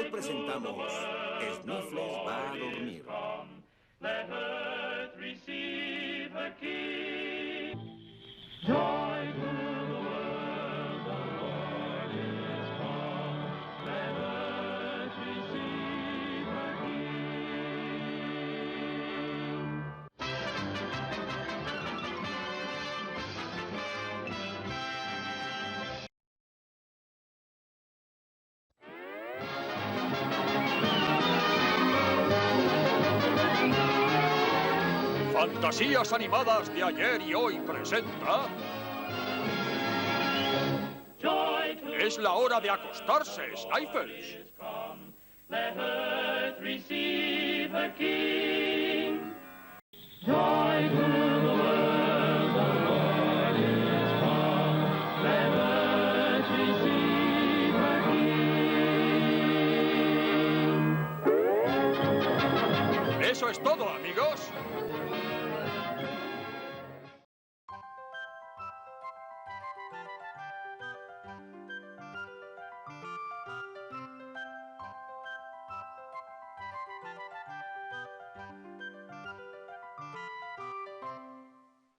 Hoy presentamos Sniffles va a dormir. Let earth receive a king. Joy to the world, the Lord is come. Let earth receive a Fantasías animadas de ayer y hoy presenta... Es la hora de acostarse, Sniffles. Let earth receive a king. Joy to the world, the Lord is come. Let earth receive a king. Eso es todo, amigos.